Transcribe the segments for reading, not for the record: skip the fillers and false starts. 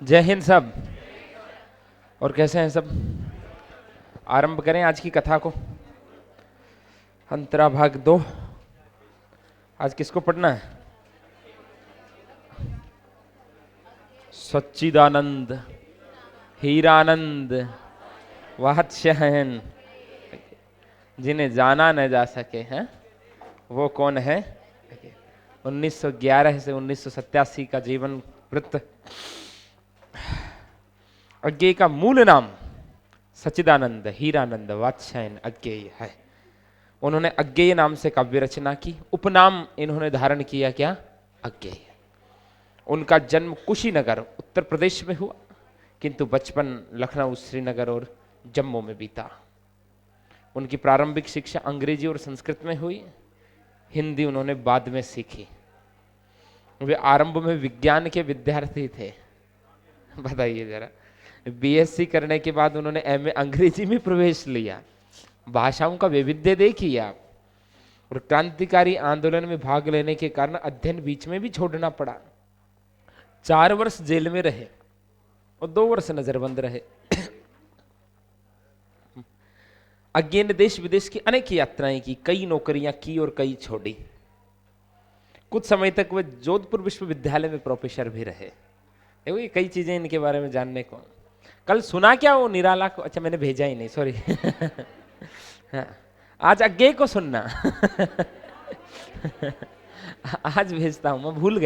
जय हिंद सब। और कैसे हैं सब? आरंभ करें आज की कथा को। अंतरा भाग 2। आज किसको पढ़ना है? सच्चिदानंद, हीरानंद, वात्स्यायन, जिन्हें जाना न जा सके हैं वो कौन है? 1911 से 1987 का जीवन वृत्त। अज्ञेय का मूल नाम सच्चिदानंद हीरानंद वात्स्यायन अज्ञेय है। उन्होंने अज्ञेय नाम से काव्य रचना की। उपनाम इन्होंने धारण किया क्या? अज्ञेय। उनका जन्म कुशीनगर उत्तर प्रदेश में हुआ, किंतु बचपन लखनऊ, श्रीनगर और जम्मू में बीता। उनकी प्रारंभिक शिक्षा अंग्रेजी और संस्कृत में हुई। हिंदी उन्होंने बाद में सीखी। वे आरंभ में विज्ञान के विद्यार्थी थे। बताइए जरा, बीएससी करने के बाद उन्होंने एमए अंग्रेजी में प्रवेश लिया। भाषाओं का वैविध्य देखिए आप। और क्रांतिकारी आंदोलन में भाग लेने के कारण अध्ययन बीच में भी छोड़ना पड़ा। 4 वर्ष जेल में रहे और 2 वर्ष नजरबंद रहे। अज्ञेय ने देश विदेश की अनेक यात्राएं की, कई नौकरियां की और कई छोड़ी। कुछ समय तक वे जोधपुर विश्वविद्यालय में प्रोफेसर भी रहे। ये कई चीजें इनके बारे में जानने को। कल सुना क्या वो निराला को? अच्छा, मैंने भेजा ही नहीं, सॉरी। हाँ, आज अज्ञेय को सुनना। आज भेजता हूं, मैं भूल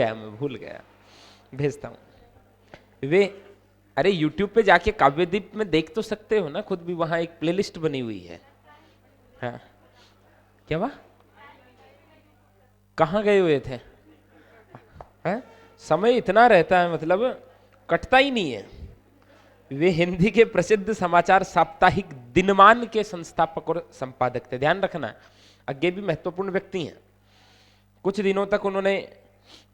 गया, भेजता हूं। वे अरे YouTube पे जाके काव्यदीप में देख तो सकते हो ना, खुद भी वहां एक प्लेलिस्ट बनी हुई है। हाँ, क्या हुआ? कहाँ गए हुए थे? हाँ? समय इतना रहता है, मतलब कटता ही नहीं है। वे हिंदी के प्रसिद्ध समाचार साप्ताहिक दिनमान के संस्थापक और संपादक थे। ध्यान रखना, अज्ञेय भी महत्वपूर्ण व्यक्ति हैं। कुछ दिनों तक उन्होंने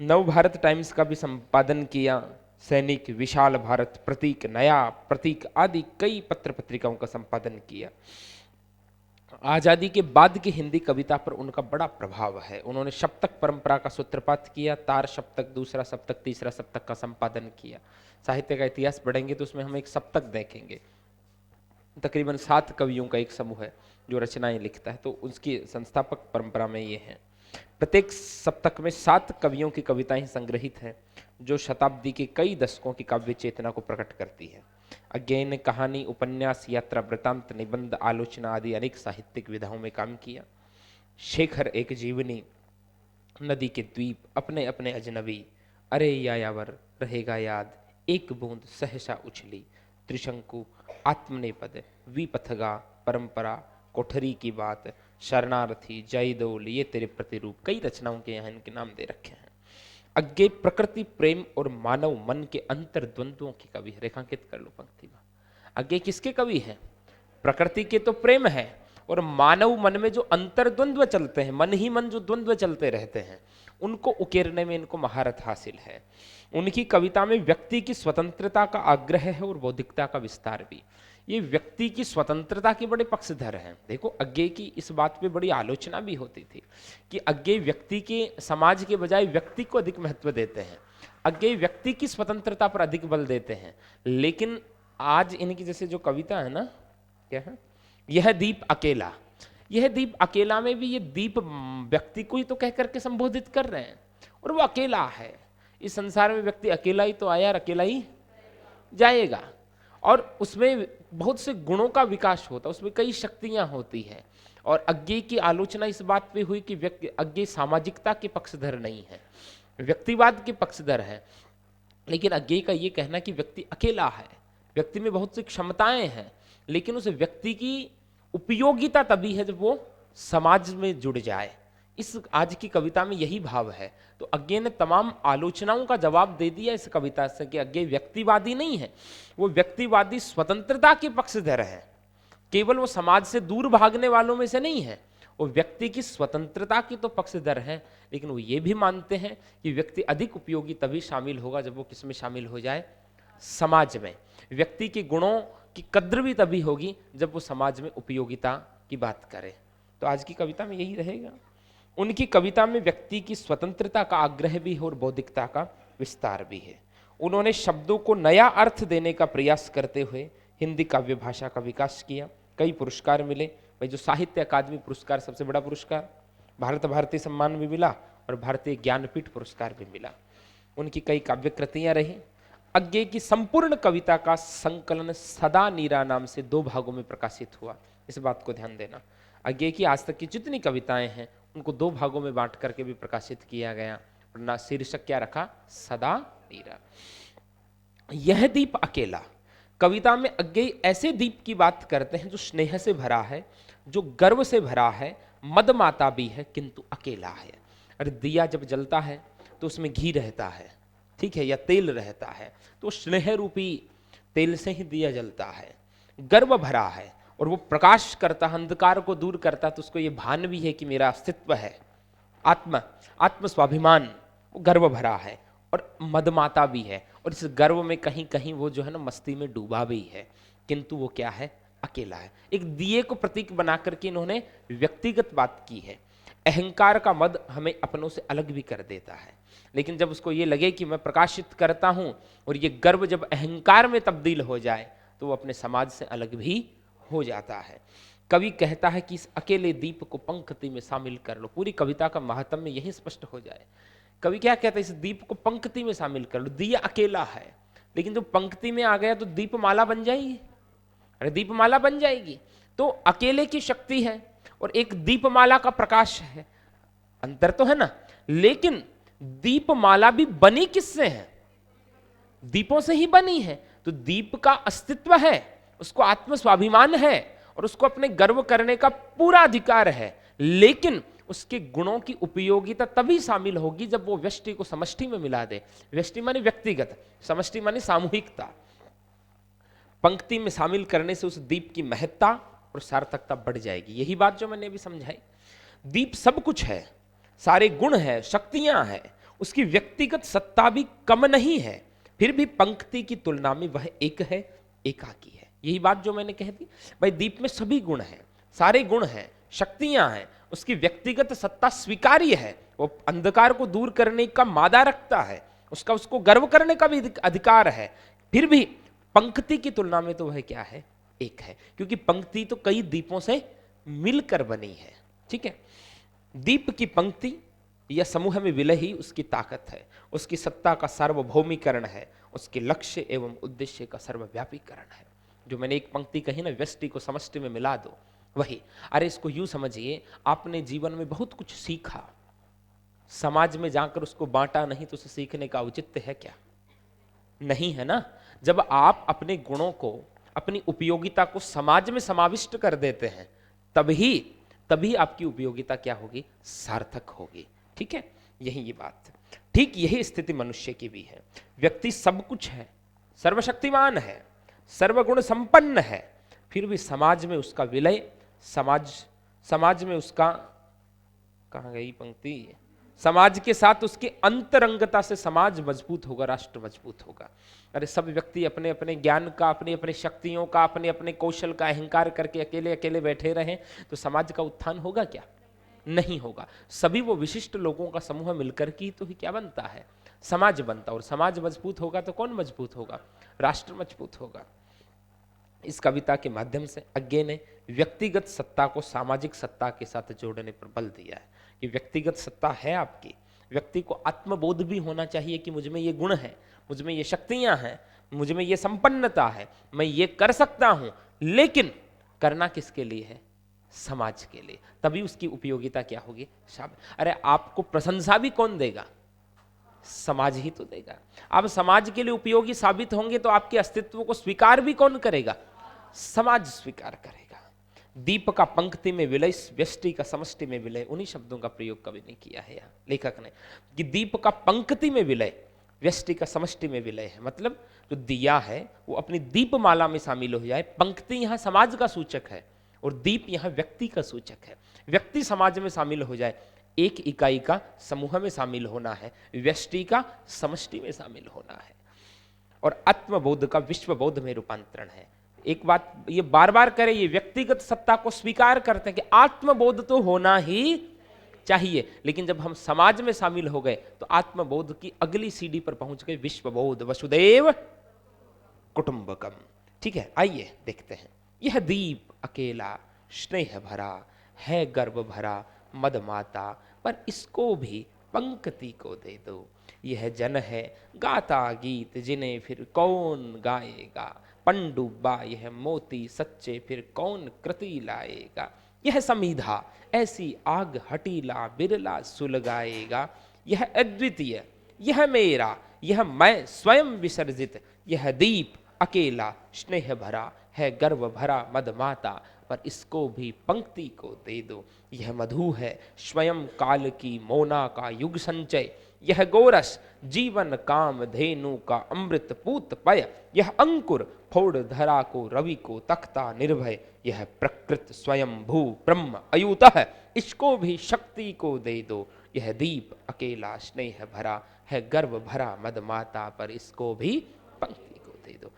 नव भारत टाइम्स का भी संपादन किया। सैनिक, विशाल भारत, प्रतीक, नया प्रतीक आदि कई पत्र पत्रिकाओं का संपादन किया। आजादी के बाद की हिंदी कविता पर उनका बड़ा प्रभाव है। उन्होंने सप्तक परंपरा का सूत्रपात किया। तार सप्तक, दूसरा सप्तक, तीसरा सप्तक का संपादन किया। साहित्य का इतिहास पढ़ेंगे तो उसमें हम एक सप्तक देखेंगे। तकरीबन 7 कवियों का एक समूह है जो रचनाएं लिखता है, तो उसकी संस्थापक परंपरा में ये है। प्रत्येक सप्तक में 7 कवियों की कविताएं संग्रहित हैं जो शताब्दी के कई दशकों की काव्य चेतना को प्रकट करती है। अज्ञेय ने कहानी, उपन्यास, यात्रा वृतांत, निबंध, आलोचना आदि अनेक साहित्यिक विधाओं में काम किया। शेखर, एक जीवनी, नदी के द्वीप, अपने अपने अजनबी, अरे यायावर, रहेगा याद, एक बूंद सहसा उछली, त्रिशंकु, आत्मनेपद, विपथगा, परंपरा, कोठरी की बात, शरणार्थी, जयदोल, ये तेरे प्रतिरूप, कई रचनाओं के यहाँ इनके नाम दे रखे हैं। अज्ञेय प्रकृति, प्रेम और मानव मन के अंतर्द्वंद्वों की कवि है। रेखांकित कर लो पंक्ति में। अज्ञेय किसके कवि हैं? प्रकृति के तो प्रेम है, और मानव मन में जो अंतर्द्वंद्व चलते हैं, मन ही मन जो द्वंद्व चलते रहते हैं, उनको उकेरने में इनको महारत हासिल है। उनकी कविता में व्यक्ति की स्वतंत्रता का आग्रह है और बौद्धिकता का विस्तार भी। ये व्यक्ति की स्वतंत्रता के बड़े पक्षधर हैं। देखो, अज्ञेय की इस बात पे बड़ी आलोचना भी होती थी कि अज्ञेय व्यक्ति के, समाज के बजाय व्यक्ति को अधिक महत्व देते हैं। अज्ञेय व्यक्ति की स्वतंत्रता पर अधिक बल देते हैं। लेकिन आज इनकी जैसे जो कविता है ना, क्या है, यह दीप अकेला, यह दीप अकेला में भी ये दीप व्यक्ति को ही तो कह करके संबोधित कर रहे हैं, और वो अकेला है। इस संसार में व्यक्ति अकेला ही तो आया और अकेला ही जाएगा। और उसमें बहुत से गुणों का विकास होता है, उसमें कई शक्तियां होती हैं। और अज्ञेय की आलोचना इस बात पे हुई कि व्यक्ति, अज्ञेय सामाजिकता के पक्षधर नहीं है, व्यक्तिवाद के पक्षधर है। लेकिन अज्ञेय का ये कहना कि व्यक्ति अकेला है, व्यक्ति में बहुत सी क्षमताएं हैं, लेकिन उस व्यक्ति की उपयोगिता तभी है जब वो समाज में जुड़ जाए। इस आज की कविता में यही भाव है। तो अज्ञेय ने तमाम आलोचनाओं का जवाब दे दिया इस कविता से कि अज्ञेय व्यक्तिवादी नहीं है, वो व्यक्तिवादी स्वतंत्रता के पक्षधर है। केवल वो समाज से दूर भागने वालों में से नहीं है, वो व्यक्ति की स्वतंत्रता की तो पक्षधर है। लेकिन वो ये भी मानते हैं कि व्यक्ति अधिक उपयोगी तभी शामिल होगा जब वो किसमें शामिल हो जाए? समाज में। व्यक्ति के गुणों की कद्र भी तभी होगी जब वो समाज में उपयोगिता की बात करे। तो आज की कविता में यही रहेगा। उनकी कविता में व्यक्ति की स्वतंत्रता का आग्रह भी है और बौद्धिकता का विस्तार भी है। उन्होंने शब्दों को नया अर्थ देने का प्रयास करते हुए हिंदी काव्य भाषा का विकास किया। कई पुरस्कार मिले भाई, जो साहित्य अकादमी पुरस्कार सबसे बड़ा पुरस्कार, भारत भारती सम्मान भी मिला और भारतीय ज्ञानपीठ पुरस्कार भी मिला। उनकी कई काव्य कृतियां रही। अज्ञेय की संपूर्ण कविता का संकलन सदा नीरा नाम से 2 भागों में प्रकाशित हुआ। इस बात को ध्यान देना, अज्ञेय की आज तक की जितनी कविताएं हैं उनको 2 भागों में बांट करके भी प्रकाशित किया गया। ना शीर्षक क्या रखा, सदा नीरा। यह दीप अकेला, कविता में अज्ञेय ऐसे दीप की बात करते हैं जो स्नेह से भरा है, जो गर्व से भरा है, मदमाता भी है किंतु अकेला है। अरे दिया जब जलता है तो उसमें घी रहता है, ठीक है, या तेल रहता है, तो स्नेह रूपी तेल से ही दिया जलता है। गर्व भरा है और वो प्रकाश करता, अंधकार को दूर करता, तो उसको ये भान भी है कि मेरा अस्तित्व है, आत्म स्वाभिमान, वो गर्व भरा है और मदमाता भी है। और इस गर्व में कहीं कहीं वो जो है ना मस्ती में डूबा भी है, किंतु वो क्या है, अकेला है। एक दिए को प्रतीक बना करके इन्होंने व्यक्तिगत बात की है। अहंकार का मद हमें अपनों से अलग भी कर देता है, लेकिन जब उसको ये लगे कि मैं प्रकाशित करता हूं और ये गर्व जब अहंकार में तब्दील हो जाए तो वो अपने समाज से अलग भी हो जाता है। कवि कहता है कि इस अकेले दीप को पंक्ति में शामिल कर लो। पूरी कविता का महत्व यही स्पष्ट हो जाए। कवि क्या कहता है, इस दीप को पंक्ति में शामिल कर लो। दिया अकेला है, लेकिन जब पंक्ति में आ गया तो दीपमाला बन जाएगी। अरे दीपमाला बन जाएगी, तो अकेले की शक्ति है और एक दीपमाला का प्रकाश है, अंतर तो है ना। लेकिन दीपमाला भी बनी किससे है, दीपों से ही बनी है। तो दीप का अस्तित्व है, उसको आत्म स्वाभिमान है और उसको अपने गर्व करने का पूरा अधिकार है, लेकिन उसके गुणों की उपयोगिता तभी शामिल होगी जब वो व्यष्टि को समष्टि में मिला दे। व्यष्टि माने व्यक्तिगत, समष्टि माने सामूहिकता। पंक्ति में शामिल करने से उस दीप की महत्ता और सार्थकता बढ़ जाएगी। यही बात जो मैंने अभी समझाई। दीप सब कुछ है, सारे गुण है, शक्तियां हैं, उसकी व्यक्तिगत सत्ता भी कम नहीं है, फिर भी पंक्ति की तुलना में वह एक है, एकाकी है। यही बात जो मैंने कह दी भाई, दीप में सभी गुण हैं, सारे गुण हैं, शक्तियां हैं, उसकी व्यक्तिगत सत्ता स्वीकार्य है, वो अंधकार को दूर करने का मादा रखता है, उसको गर्व करने का भी अधिकार है, फिर भी पंक्ति की तुलना में तो वह क्या है, एक है, क्योंकि पंक्ति तो कई दीपों से मिलकर बनी है। ठीक है, दीप की पंक्ति या समूह में विलय ही उसकी ताकत है, उसकी सत्ता का सार्वभौमीकरण है, उसके लक्ष्य एवं उद्देश्य का सर्वव्यापीकरण है। जो मैंने एक पंक्ति कही ना, व्यष्टि को समष्टि में मिला दो, वही। अरे इसको यूं समझिए, आपने जीवन में बहुत कुछ सीखा, समाज में जाकर उसको बांटा नहीं तो उसे सीखने का औचित्य है क्या? नहीं है ना। जब आप अपने गुणों को, अपनी उपयोगिता को समाज में समाविष्ट कर देते हैं, तभी आपकी उपयोगिता क्या होगी, सार्थक होगी। ठीक है, यही ये बात। ठीक यही स्थिति मनुष्य की भी है। व्यक्ति सब कुछ है, सर्वशक्तिमान है, सर्वगुण संपन्न है, फिर भी समाज में उसका विलय, समाज में उसका, कहां गई पंक्ति, समाज के साथ उसकी अंतरंगता से समाज मजबूत होगा, राष्ट्र मजबूत होगा। अरे सब व्यक्ति अपने अपने ज्ञान का, अपने अपने शक्तियों का, अपने अपने कौशल का अहंकार करके अकेले अकेले बैठे रहें तो समाज का उत्थान होगा क्या? नहीं होगा। सभी वो विशिष्ट लोगों का समूह मिलकर की तो ही क्या बनता है, समाज बनता। और समाज मजबूत होगा तो कौन मजबूत होगा, राष्ट्र मजबूत होगा। इस कविता के माध्यम से अज्ञेय ने व्यक्तिगत सत्ता को सामाजिक सत्ता के साथ जोड़ने पर बल दिया है कि व्यक्तिगत सत्ता है आपकी, व्यक्ति को आत्मबोध भी होना चाहिए कि मुझ में ये गुण है, मुझ में ये शक्तियां हैं, मुझ में ये संपन्नता है, मैं ये कर सकता हूं, लेकिन करना किसके लिए है, समाज के लिए। तभी उसकी उपयोगिता क्या होगी, अरे आपको प्रशंसा भी कौन देगा, समाज ही तो देगा। आप समाज के लिए उपयोगी साबित होंगे तो आपके अस्तित्व को स्वीकार भी कौन करेगा, समाज स्वीकार करेगा। दीप का पंक्ति में विलय, व्यष्टि का समष्टि में विलय, उन्हीं शब्दों का प्रयोग कवि ने किया है यहाँ लेखक ने, कि दीप का पंक्ति में विलय, व्यष्टि का समष्टि में विलय है। मतलब जो दिया है वो अपनी दीपमाला में शामिल हो जाए। पंक्ति यहाँ समाज का सूचक है और दीप यहाँ व्यक्ति का सूचक है। व्यक्ति समाज में शामिल हो जाए, एक इकाई का समूह में शामिल होना है, व्यष्टि का समष्टि में शामिल होना है, और आत्मबोध का विश्वबोध में रूपांतरण है। एक बात ये बार बार करें, ये व्यक्तिगत सत्ता को स्वीकार करते हैं कि आत्मबोध तो होना ही चाहिए, लेकिन जब हम समाज में शामिल हो गए तो आत्मबोध की अगली सीढ़ी पर पहुंच गए, विश्वबोध, वसुदेव कुटुंबकम। ठीक है, आइए देखते हैं। यह दीप अकेला स्नेह भरा है, गर्व भरा मदमाता, पर इसको भी पंक्ति को दे दो। यह जन है गाता गीत, जिन्हें फिर कौन गाएगा। पंडुब्बा यह मोती सच्चे, फिर कौन कृति लाएगा। यह समीधा ऐसी आग हटीला, बिरला सुलगाएगा। यह अद्वितीय, यह मेरा, यह मैं स्वयं विसर्जित। यह दीप अकेला स्नेह भरा है, गर्व भरा मदमाता, पर इसको भी पंक्ति को दे दो। यह मधु है स्वयं काल की मोना का युग संचय। यह गोरस जीवन काम धेनु का अमृत पूत पय। यह अंकुर फोड़ धरा को रवि को तख्ता निर्भय। यह प्रकृत स्वयं भू ब्रह्म अयूतः, इसको भी शक्ति को दे दो। यह दीप अकेला स्नेह भरा है, गर्व भरा मदमाता, पर इसको भी पंक्ति को दे दो।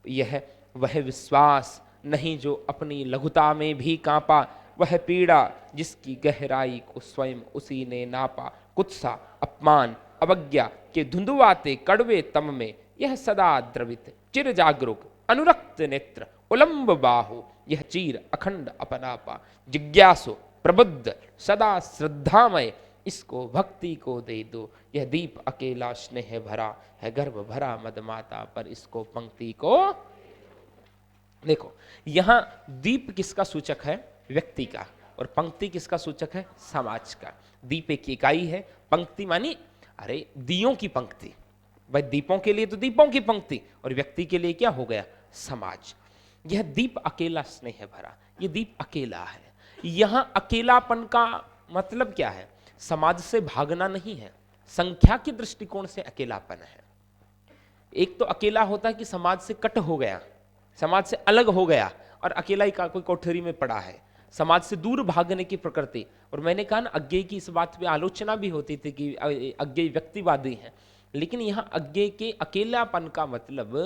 यह वह विश्वास नहीं जो अपनी लघुता में भी कांपा। वह पीड़ा जिसकी गहराई को स्वयं उसी ने नापा। कुत्सा अपमान अवज्ञा के धुंधुआते कड़वे तम में यह सदा द्रवित चिर जागरूक अनुरक्त नेत्र उलंब बाहु। यह चीर अखंड अपनापा जिज्ञासु प्रबुद्ध सदा श्रद्धामय, इसको भक्ति को दे दो। यह दीप अकेला स्नेह भरा है, गर्भ भरा मदमाता, पर इसको पंक्ति को। देखो यहां दीप किसका सूचक है? व्यक्ति का, और पंक्ति किसका सूचक है? समाज का। दीप एक इकाई है, पंक्ति मानी अरे दियों की पंक्ति, भाई दीपों के लिए तो दीपों की पंक्ति, और व्यक्ति के लिए क्या हो गया? समाज। यह दीप अकेला स्नेह भरा, यह दीप अकेला है। यहां अकेलापन का मतलब क्या है? समाज से भागना नहीं है, संख्या के दृष्टिकोण से अकेलापन है। एक तो अकेला होता है कि समाज से कट हो गया, समाज से अलग हो गया और अकेला ही कोई कोठरी में पड़ा है, समाज से दूर भागने की प्रकृति। और मैंने कहा ना, अज्ञेय की इस बात पे आलोचना भी होती थी कि अज्ञेय व्यक्तिवादी हैं, लेकिन यहाँ अज्ञेय के अकेलापन का मतलब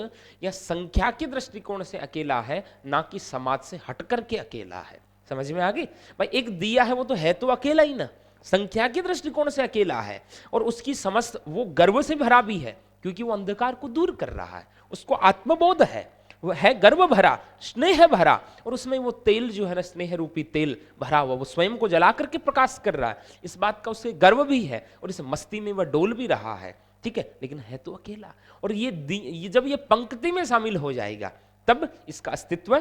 यह संख्या के दृष्टिकोण से अकेला है, ना कि समाज से हट करके अकेला है। समझ में आ गई? भाई एक दिया है, वो तो है तो अकेला ही ना, संख्या के दृष्टिकोण से अकेला है, और उसकी समस्त वो गर्व से भरा भी है, क्योंकि वो अंधकार को दूर कर रहा है, उसको आत्मबोध है, वो है गर्व भरा स्नेह भरा, और उसमें वो तेल जो है ना, स्नेह रूपी तेल भरा हुआ, वो स्वयं को जला करके प्रकाश कर रहा है, इस बात का उसे गर्व भी है, और इस मस्ती में वह डोल भी रहा है। ठीक है, लेकिन है तो अकेला। और ये जब ये पंक्ति में शामिल हो जाएगा तब इसका अस्तित्व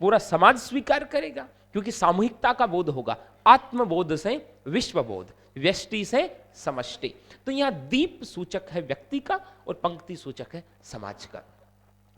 पूरा समाज स्वीकार करेगा, क्योंकि सामूहिकता का बोध होगा, आत्मबोध से विश्वबोध, व्यष्टि से समष्टि। तो यहां दीप सूचक है व्यक्ति का और पंक्ति सूचक है समाज का,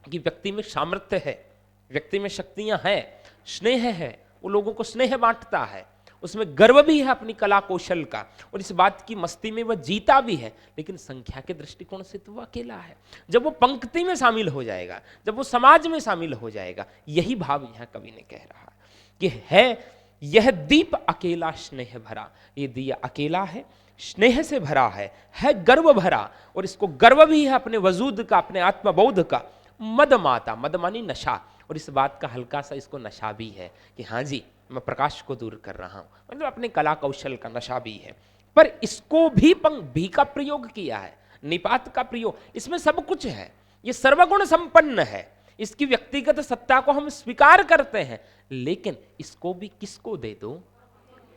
कि व्यक्ति में सामर्थ्य है, व्यक्ति में शक्तियां हैं, स्नेह है, वो लोगों को स्नेह बांटता है, उसमें गर्व भी है अपनी कला कौशल का, और इस बात की मस्ती में वह जीता भी है, लेकिन संख्या के दृष्टिकोण से तो वह अकेला है। जब वो पंक्ति में शामिल हो जाएगा, जब वो समाज में शामिल हो जाएगा, यही भाव यहां कवि ने कह रहा कि है यह दीप अकेला स्नेह भरा। ये दिया अकेला है, स्नेह से भरा है गर्व भरा, और इसको गर्व भी है अपने वजूद का, अपने आत्मबोध का। मद माता, मद मानी नशा, और इस बात का हल्का सा इसको नशा भी है कि हाँ जी मैं प्रकाश को दूर कर रहा हूं, मतलब अपने कला कौशल का नशा भी है। पर इसको भी भी का प्रयोग किया है, निपात का प्रयोग, इसमें सब कुछ है, ये सर्वगुण संपन्न है, इसकी व्यक्तिगत सत्ता को हम स्वीकार करते हैं, लेकिन इसको भी किसको दे दो?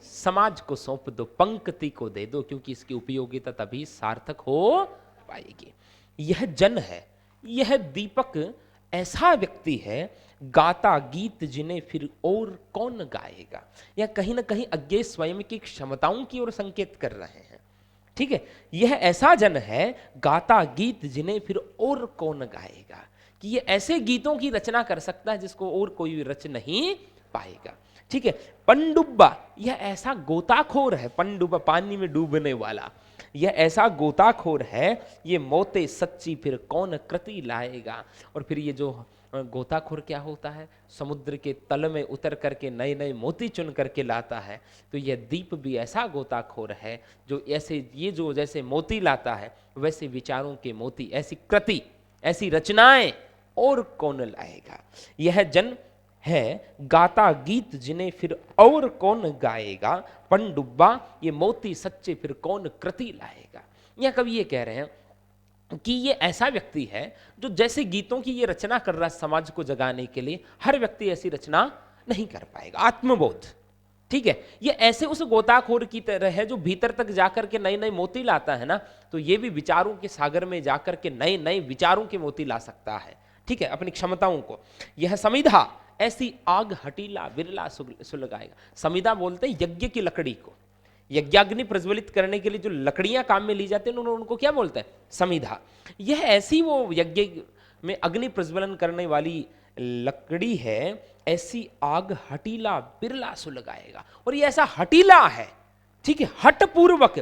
समाज को सौंप दो, पंक्ति को दे दो, क्योंकि इसकी उपयोगिता तभी सार्थक हो पाएगी। यह जन है, यह दीपक ऐसा व्यक्ति है, गाता गीत जिन्हें फिर और कौन गाएगा। यह कहीं ना कहीं अज्ञेय स्वयं की क्षमताओं की ओर संकेत कर रहे हैं। ठीक है, यह ऐसा जन है, गाता गीत जिन्हें फिर और कौन गाएगा, कि ये ऐसे गीतों की रचना कर सकता है जिसको और कोई रच नहीं पाएगा। ठीक है, पंडुब्बा, यह ऐसा गोताखोर है, पंडुब्बा पानी में डूबने वाला, यह ऐसा गोताखोर है, ये मोते सच्ची फिर कौन कृति लाएगा। और फिर ये जो गोताखोर क्या होता है? समुद्र के तल में उतर करके नए नए मोती चुन करके लाता है। तो यह दीप भी ऐसा गोताखोर है जो ऐसे, ये जो जैसे मोती लाता है वैसे विचारों के मोती, ऐसी कृति, ऐसी रचनाएं और कौन लाएगा। यह जन है गाता गीत जिन्हें फिर और कौन गाएगा, पनडुब्बा ये मोती सच्चे फिर कौन कृति लाएगा। यह कवि ये कह रहे हैं कि ये ऐसा व्यक्ति है जो जैसे गीतों की ये रचना कर रहा है समाज को जगाने के लिए, हर व्यक्ति ऐसी रचना नहीं कर पाएगा। आत्मबोध, ठीक है, ये ऐसे उस गोताखोर की तरह है जो भीतर तक जाकर के नए नए मोती लाता है ना, तो ये भी विचारों के सागर में जाकर के नए नए विचारों के मोती ला सकता है, ठीक है, अपनी क्षमताओं को। यह समिधा ऐसी आग हटीला बिरला सुलगाएगा। समिधा बोलते हैं यज्ञ की लकड़ी को, यज्ञाग्नि प्रज्वलित करने के लिए जो लकड़ियां काम में ली जाती हैं उनको क्या बोलते हैं, समिधा। यह ऐसी वो यज्ञ में अग्नि प्रज्वलन करने वाली लकड़ी है, ऐसी आग हटीला बिरला सुलगाएगा। और ये ऐसा हटीला है, ठीक है, हट पूर्वक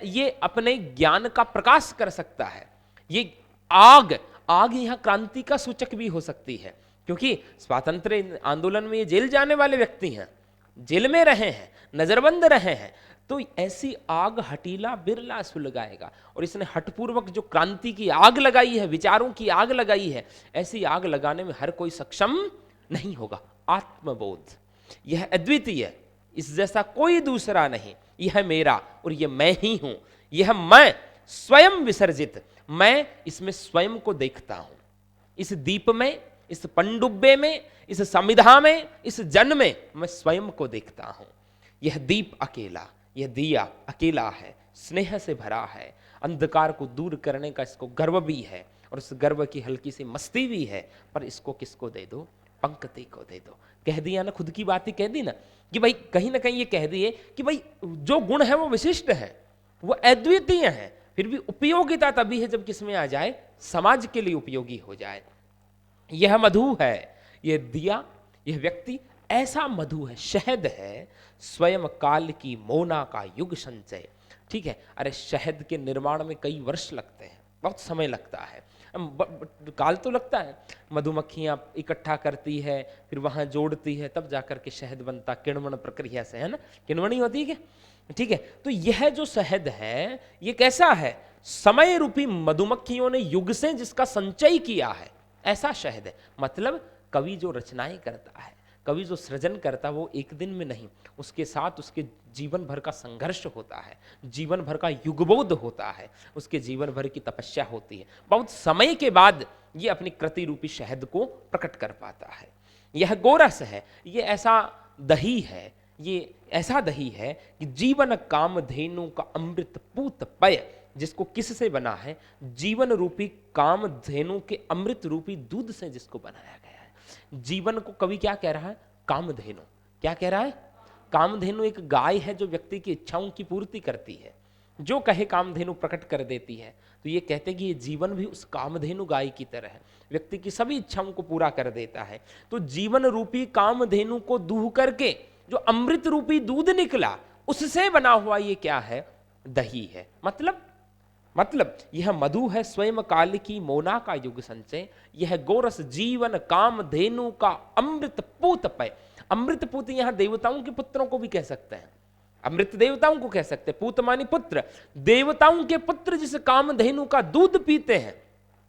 ये अपने ज्ञान का प्रकाश कर सकता है। ये आग यहां क्रांति का सूचक भी हो सकती है, क्योंकि स्वातंत्र्य आंदोलन में ये जेल जाने वाले व्यक्ति हैं, जेल में रहे हैं, नजरबंद रहे हैं, तो ऐसी आग हटीला बिरला सुलगाएगा। और इसने हठपूर्वक जो क्रांति की आग लगाई है, विचारों की आग लगाई है, ऐसी आग लगाने में हर कोई सक्षम नहीं होगा। आत्मबोध, यह अद्वितीय, इस जैसा कोई दूसरा नहीं, यह मेरा और यह मैं ही हूं, यह मैं स्वयं विसर्जित, मैं इसमें स्वयं को देखता हूं। इस दीप में, इस पनडुब्बे में, इस समिधा में, इस जन में मैं स्वयं को देखता हूं। यह दीप अकेला, यह दिया अकेला है, स्नेह से भरा है, अंधकार को दूर करने का इसको गर्व भी है, और उस गर्व की हल्की सी मस्ती भी है, पर इसको किसको दे दो, पंक्ति को दे दो। कह दिया ना, खुद की बात ही कह दी ना, कि भाई कहीं ना कहीं ये कह दिए कि भाई जो गुण है वो विशिष्ट है, वो अद्वितीय है, फिर भी उपयोगिता तभी है जब किसमें आ जाए, समाज के लिए उपयोगी हो जाए। यह मधु है, यह दिया, यह व्यक्ति ऐसा मधु है, शहद है, स्वयं काल की मोना का युग संचय, ठीक है। अरे शहद के निर्माण में कई वर्ष लगते हैं, बहुत समय लगता है, काल तो लगता है, मधुमक्खियां इकट्ठा करती है, फिर वहां जोड़ती है, तब जाकर के शहद बनता, किण्वन प्रक्रिया से, है ना, किण्वनी होती है क्या, ठीक है। तो यह जो शहद है ये कैसा है, समय रूपी मधुमक्खियों ने युग से जिसका संचय किया है, ऐसा शहद है। मतलब कवि जो रचनाएं करता है, कवि जो सृजन करता है, वो एक दिन में नहीं, उसके साथ उसके जीवन भर का संघर्ष होता है, जीवन भर का युगबोध होता है, उसके जीवन भर की तपस्या होती है, बहुत समय के बाद ये अपनी कृति रूपी शहद को प्रकट कर पाता है। यह गोरस है, ये ऐसा दही है, ये ऐसा दही है कि जीवन कामधेनु का अमृत पूत पय, जिसको किससे बना है, जीवन रूपी कामधेनु के अमृत रूपी दूध से जिसको बनाया गया है। जीवन को कवि क्या कह रहा है, कामधेनु, क्या कह रहा है, कामधेनु एक गाय है जो व्यक्ति की इच्छाओं की पूर्ति करती है, जो कहे कामधेनु प्रकट कर देती है। तो ये कहते हैं कि ये जीवन भी उस कामधेनु गाय की तरह है, व्यक्ति की सभी इच्छाओं को पूरा कर देता है। तो जीवन रूपी कामधेनु को दूह करके जो अमृत रूपी दूध निकला, उससे बना हुआ ये क्या है, दही है। मतलब यह मधु है, स्वयं काल की मोना का युग संचय, यह गोरस जीवन कामधेनु का अमृत पूत पय। अमृत पूत यहां देवताओं के पुत्रों को भी कह सकते हैं, अमृत देवताओं को कह सकते हैं, पूत मानी पुत्र, देवताओं के पुत्र जिस कामधेनु का दूध पीते हैं,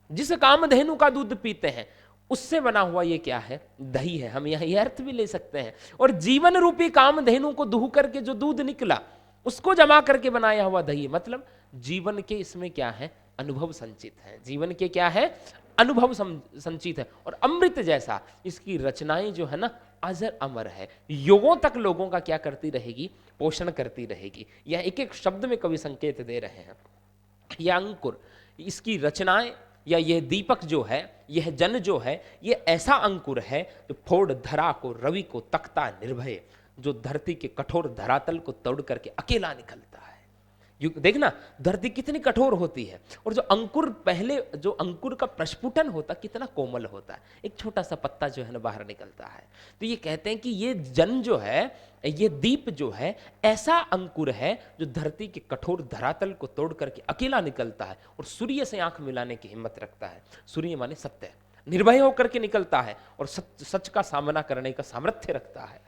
जिस कामधेनु का दूध पीते हैं, उससे बना हुआ ये क्या है, दही है। हम यह अर्थ भी ले सकते हैं। और जीवन रूपी कामधेनु को दूह करके जो दूध निकला, उसको जमा करके बनाया हुआ दही, मतलब जीवन के इसमें क्या है, अनुभव संचित है, जीवन के क्या है, अनुभव संचित है। और अमृत जैसा इसकी रचनाएं जो है ना, अजर अमर है, युगों तक लोगों का क्या करती रहेगी, पोषण करती रहेगी। यह एक एक शब्द में कवि संकेत दे रहे हैं। यह अंकुर, इसकी रचनाएं, या यह दीपक जो है, यह जन जो है, यह ऐसा अंकुर है जो फोड़ धरा को रवि को तकता निर्भय, जो धरती के कठोर धरातल को तोड़ करके अकेला निकलता है। देखना धरती कितनी कठोर होती है, और जो अंकुर, पहले जो अंकुर का प्रस्फुटन होता कितना कोमल होता है, एक छोटा सा पत्ता जो है ना बाहर निकलता है। तो ये कहते हैं कि ये जन जो है, ये दीप जो है, ऐसा अंकुर है जो धरती के कठोर धरातल को तोड़ करके अकेला निकलता है, और सूर्य से आंख मिलाने की हिम्मत रखता है। सूर्य माने सत्य, निर्भय होकर के निकलता है, और सच का सामना करने का सामर्थ्य रखता है।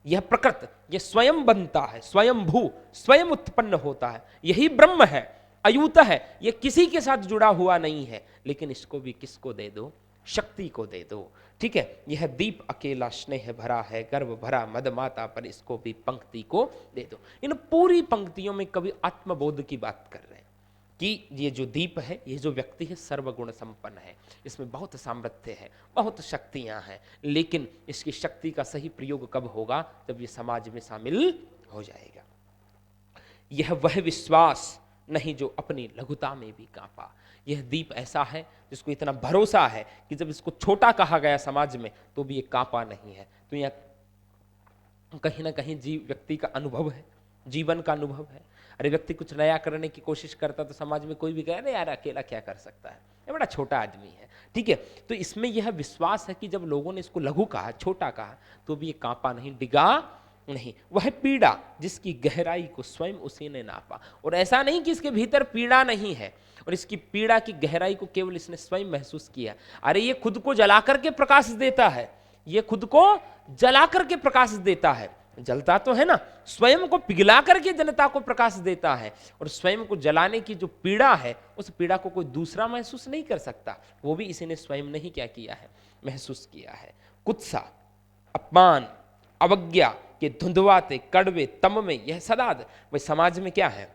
यह प्रकृत, यह स्वयं बनता है, स्वयं भू, स्वयं उत्पन्न होता है, यही ब्रह्म है, अयूत है, यह किसी के साथ जुड़ा हुआ नहीं है, लेकिन इसको भी किसको दे दो, शक्ति को दे दो। ठीक है, यह दीप अकेला स्नेह भरा है, गर्व भरा मदमाता, पर इसको भी पंक्ति को दे दो। इन पूरी पंक्तियों में कवि आत्मबोध की बात कर रहे हैं कि ये जो दीप है, ये जो व्यक्ति है, सर्वगुण संपन्न है, इसमें बहुत सामर्थ्य है, बहुत शक्तियां हैं, लेकिन इसकी शक्ति का सही प्रयोग कब होगा? जब ये समाज में शामिल हो जाएगा। यह वह विश्वास नहीं जो अपनी लघुता में भी कांपा। यह दीप ऐसा है जिसको इतना भरोसा है कि जब इसको छोटा कहा गया समाज में तो भी ये कांपा नहीं है। तो यह कहीं ना कहीं व्यक्ति का अनुभव है, जीवन का अनुभव है। अरे व्यक्ति कुछ नया करने की कोशिश करता तो समाज में कोई भी कहे, अरे यार अकेला क्या कर सकता है, ये बड़ा छोटा आदमी है। ठीक है, तो इसमें यह विश्वास है कि जब लोगों ने इसको लघु कहा, छोटा कहा, तो भी ये कांपा नहीं, डिगा नहीं। वह पीड़ा जिसकी गहराई को स्वयं उसी ने नापा। और ऐसा नहीं कि इसके भीतर पीड़ा नहीं है और इसकी पीड़ा की गहराई को केवल इसने स्वयं महसूस किया। अरे ये खुद को जला करके प्रकाश देता है, ये खुद को जला करके प्रकाश देता है, जलता तो है ना, स्वयं को पिघला करके जनता को प्रकाश देता है। और स्वयं को जलाने की जो पीड़ा है, उस पीड़ा को कोई दूसरा महसूस नहीं कर सकता, वो भी इसी ने स्वयं नहीं क्या किया है, महसूस किया है। कुत्सा, अपमान, अवज्ञा के धुंधवाते कड़वे तम में यह सदा वह समाज में क्या है?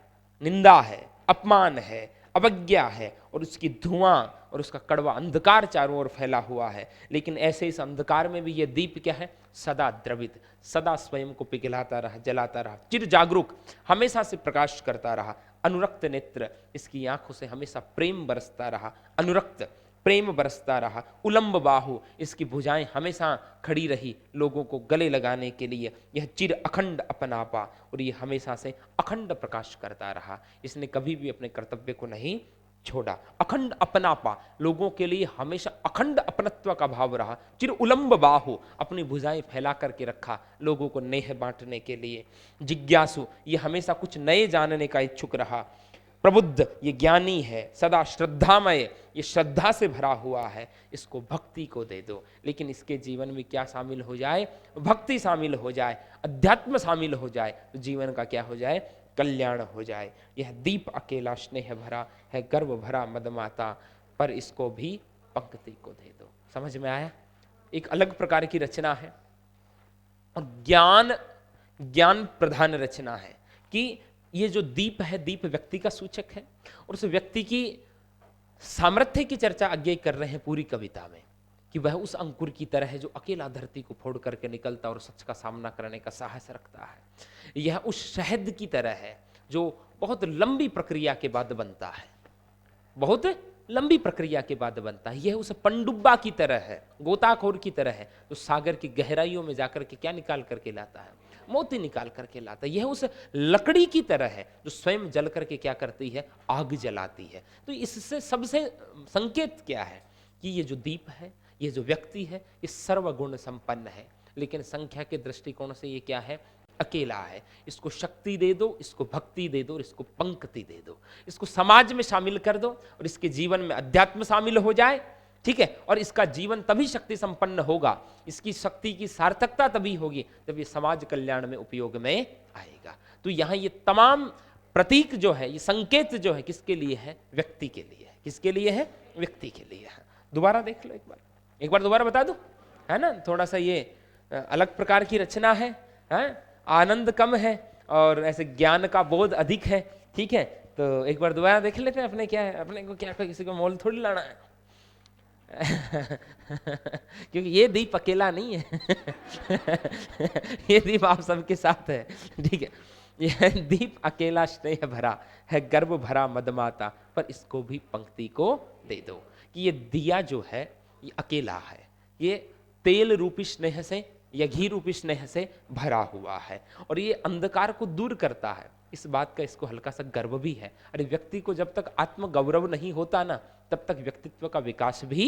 निंदा है, अपमान है, अवज्ञा है, और उसकी धुआं और उसका कड़वा अंधकार चारों ओर फैला हुआ है। लेकिन ऐसे इस अंधकार में भी यह दीप क्या है? सदा द्रवित, सदा स्वयं को पिघलाता रहा, जलाता रहा, चिर जागरूक, हमेशा से प्रकाश करता रहा। अनुरक्त नेत्र, इसकी आंखों से हमेशा प्रेम बरसता रहा, अनुरक्त प्रेम बरसता रहा। उलंब बाहु, इसकी भुजाएं हमेशा खड़ी रही लोगों को गले लगाने के लिए। यह चिर अखंड अपनापा, और ये हमेशा से अखंड प्रकाश करता रहा, इसने कभी भी अपने कर्तव्य को नहीं छोड़ा। अखंड अपनापा, लोगों के लिए हमेशा अखंड अपनत्व का भाव रहा। चिर उलंब बाहु, अपनी भुजाएं फैला करके रखा लोगों को नेह बांटने के लिए। जिज्ञासु, ये हमेशा कुछ नए जानने का इच्छुक रहा। प्रबुद्ध, ये ज्ञानी है। सदा श्रद्धामय, ये श्रद्धा से भरा हुआ है, इसको भक्ति को दे दो। लेकिन इसके जीवन में क्या शामिल हो जाए? भक्ति शामिल हो जाए, अध्यात्म शामिल हो जाए, तो जीवन का क्या हो जाए? कल्याण हो जाए। यह दीप अकेला स्नेह भरा है, गर्व भरा मदमाता, पर इसको भी पंक्ति को दे दो। समझ में आया? एक अलग प्रकार की रचना है और ज्ञान प्रधान रचना है कि ये जो दीप है, दीप व्यक्ति का सूचक है, और उस व्यक्ति की सामर्थ्य की चर्चा आगे कर रहे हैं पूरी कविता में, कि वह उस अंकुर की तरह है जो अकेला धरती को फोड़ करके निकलता और सच का सामना करने का साहस रखता है। यह उस शहद की तरह है जो बहुत लंबी प्रक्रिया के बाद बनता है, बहुत लंबी प्रक्रिया के बाद बनता है। यह उस पंडुब्बा की तरह है, गोताखोर की तरह है, जो सागर की गहराइयों में जाकर के क्या निकाल करके लाता है? मोती निकाल करके लाता है। यह उस लकड़ी की तरह है जो स्वयं जल करके क्या करती है? आग जलाती है। तो इससे सबसे संकेत क्या है? कि ये जो दीप है, ये जो व्यक्ति है, ये सर्वगुण संपन्न है, लेकिन संख्या के दृष्टिकोण से ये क्या है? अकेला है। इसको शक्ति दे दो, इसको भक्ति दे दो, इसको पंक्ति दे दो, इसको समाज में शामिल कर दो, और इसके जीवन में अध्यात्म शामिल हो जाए। ठीक है, और इसका जीवन तभी शक्ति संपन्न होगा, इसकी शक्ति की सार्थकता तभी होगी जब ये समाज कल्याण में उपयोग में आएगा। तो यहाँ ये तमाम प्रतीक जो है, ये संकेत जो है, किसके लिए है? व्यक्ति के लिए है। किसके लिए है? व्यक्ति के लिए है। दोबारा देख लो, एक बार दोबारा बता दो, है ना? थोड़ा सा ये अलग प्रकार की रचना है, आनंद कम है और ऐसे ज्ञान का बोध अधिक है। ठीक है, तो एक बार दोबारा देख लेते हैं। अपने क्या है, अपने को क्या किसी को मोल थोड़ी लाना है क्योंकि ये दीप अकेला नहीं है ये दीप आप सबके साथ है। ठीक है, यह दीप अकेला स्नेह भरा है, गर्व भरा मदमाता, पर इसको भी पंक्ति को दे दो। कि ये दिया जो है ये अकेला है, ये तेल रूपी स्नेह से या घी रूपी स्नेह से भरा हुआ है, और ये अंधकार को दूर करता है। इस बात का इसको हल्का सा गर्व भी है। अरे व्यक्ति को जब तक आत्म गौरव नहीं होता ना, तब तक व्यक्तित्व का विकास भी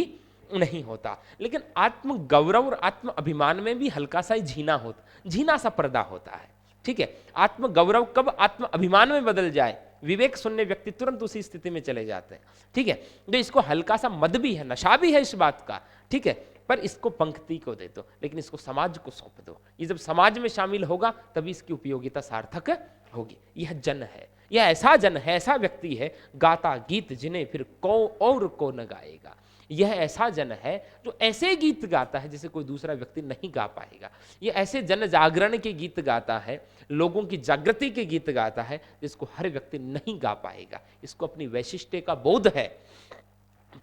नहीं होता। लेकिन आत्म गौरव और आत्म अभिमान में भी हल्का सा झीना सा पर्दा होता है। ठीक है, आत्म गौरव कब आत्म अभिमान में बदल जाए, विवेक शून्य व्यक्ति तुरंत उसी स्थिति में चले जाते हैं। ठीक है, तो इसको हल्का सा मद भी है, नशा भी है इस बात का। ठीक है, पर इसको पंक्ति को दे दो, लेकिन इसको समाज को सौंप दो। ये जब समाज में शामिल होगा तभी इसकी उपयोगिता सार्थक होगी। यह जन है, यह ऐसा जन है, ऐसा व्यक्ति है, गाता गीत जिन्हें फिर को और को न गाएगा। यह ऐसा जन है जो ऐसे गीत गाता है जिसे कोई दूसरा व्यक्ति नहीं गा पाएगा। यह ऐसे जन जागरण के गीत गाता है, लोगों की जागृति के गीत गाता है जिसको हर व्यक्ति नहीं गा पाएगा। इसको अपनी वैशिष्ट्य का बोध है।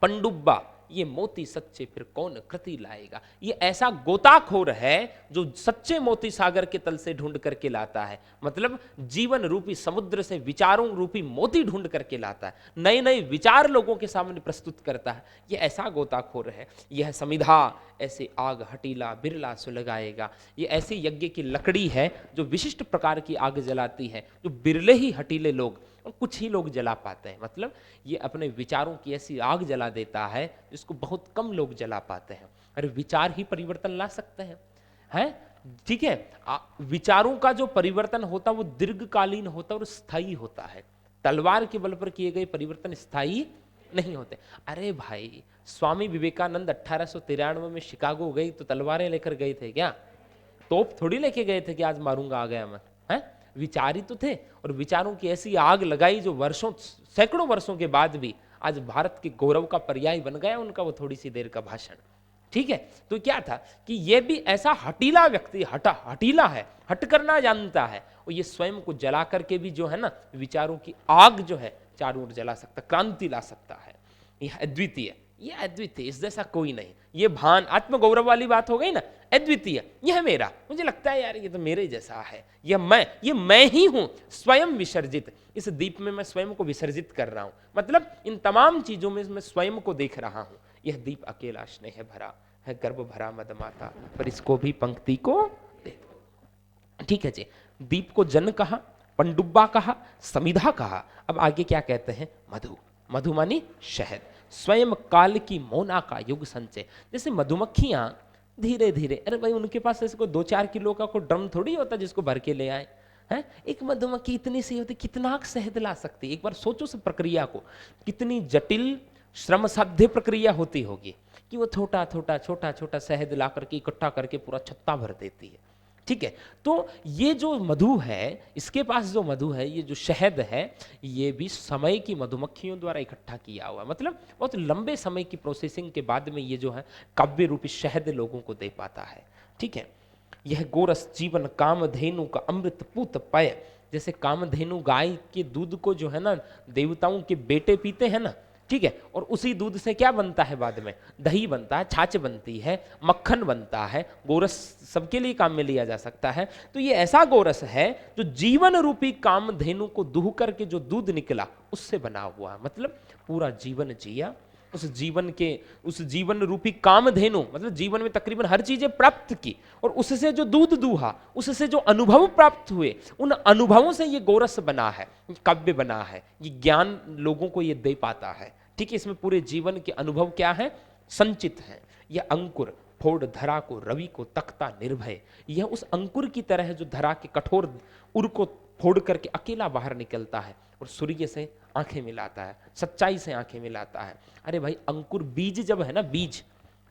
पंडुब्बा ये मोती सच्चे फिर कौन कृति लाएगा। ये ऐसा गोताखोर है जो सच्चे मोती सागर के तल से ढूंढ करके लाता है, मतलब जीवन रूपी समुद्र से विचारों रूपी मोती ढूंढ करके लाता है, नए नए विचार लोगों के सामने प्रस्तुत करता है। ये ऐसा गोताखोर है। यह समिधा ऐसे आग हटीला बिरला सुलगाएगा। ये ऐसी यज्ञ की लकड़ी है जो विशिष्ट प्रकार की आग जलाती है, जो बिरले ही हटीले लोग और कुछ ही लोग जला पाते हैं। मतलब ये अपने विचारों की ऐसी आग जला देता है जिसको बहुत कम लोग जला पाते हैं। अरे विचार ही परिवर्तन ला सकते हैं, ठीक है। विचारों का जो परिवर्तन होता है वो दीर्घकालीन होता है और स्थायी होता है। तलवार के बल पर किए गए परिवर्तन स्थायी नहीं होते। अरे भाई, स्वामी विवेकानंद 1893 में शिकागो गई तो तलवारें लेकर गए थे क्या? तोप थोड़ी लेके गए थे कि आज मारूंगा आ गया मैं, हैं? विचार ही तो थे, और विचारों की ऐसी आग लगाई जो वर्षों सैकड़ों वर्षों के बाद भी आज भारत के गौरव का पर्याय बन गया उनका वो थोड़ी सी देर का भाषण। ठीक है, तो क्या था कि ये भी ऐसा हटीला व्यक्ति, हटीला है, हट करना जानता है, और ये स्वयं को जला करके भी जो है ना विचारों की आग जो है चारों ओर जला सकता, क्रांति ला सकता है। यह अद्वितीय, ये अद्वितीय, इस जैसा कोई नहीं। ये भान आत्मगौरव वाली बात हो गई ना, अद्वितीय, यह मेरा, मुझे लगता है यार ये तो मेरे जैसा है, ये मैं ही हूं, स्वयं विसर्जित। इस दीप में मैं स्वयं को विसर्जित कर रहा हूं, मतलब इन तमाम चीजों में मैं स्वयं को देख रहा हूं। यह दीप अकेला स्नेह भरा है, गर्भ भरा मदमाता, पर इसको भी पंक्ति को दे दो। ठीक है जी, दीप को जन कहा, पंडुब्बा कहा, समिधा कहा। अब आगे क्या कहते हैं? मधु। मधु मानी शहद, स्वयं काल की मोना का युग संचय। जैसे मधुमक्खियां धीरे धीरे, अरे भाई उनके पास ऐसे कोई 2-4 किलो का कोई ड्रम थोड़ी होता जिसको भर के ले आए हैं। एक मधुमक्खी इतनी सी होती, कितना शहद ला सकती। एक बार सोचो उस प्रक्रिया को, कितनी जटिल श्रम साध्य प्रक्रिया होती होगी कि वो छोटा छोटा शहद ला करके इकट्ठा करके पूरा छत्ता भर देती है। ठीक है, तो ये जो मधु है, इसके पास जो मधु है, ये जो शहद है, ये भी समय की मधुमक्खियों द्वारा इकट्ठा किया हुआ, मतलब बहुत लंबे समय की प्रोसेसिंग के बाद में ये जो है काव्य रूपी शहद लोगों को दे पाता है। ठीक है, यह गोरस जीवन कामधेनु का अमृत पूत पय। जैसे कामधेनु गाय के दूध को जो है ना देवताओं के बेटे पीते हैं ना, ठीक है, और उसी दूध से क्या बनता है बाद में? दही बनता है, छाछ बनती है, मक्खन बनता है। गोरस सबके लिए काम में लिया जा सकता है। तो ये ऐसा गोरस है जो जीवन रूपी कामधेनु को दूह करके जो दूध निकला उससे बना हुआ है। मतलब पूरा जीवन जिया, उस जीवन रूपी कामधेनु, मतलब जीवन में तकरीबन हर चीजें प्राप्त की, और उससे जो दूध दूहा, उससे जो अनुभव प्राप्त हुए, उन अनुभवों से ये गोरस बना है, काव्य बना है, ये ज्ञान लोगों को ये दे पाता है। ठीक है, इसमें पूरे जीवन के अनुभव क्या है? संचित है। यह अंकुर फोड़ धरा को रवि को तख्ता निर्भय। यह उस अंकुर की तरह है जो धरा के कठोर उर को फोड़ करके अकेला बाहर निकलता है और सूर्य से आंखें मिलाता है, सच्चाई से आंखें मिलाता है। अरे भाई, अंकुर बीज जब है ना, बीज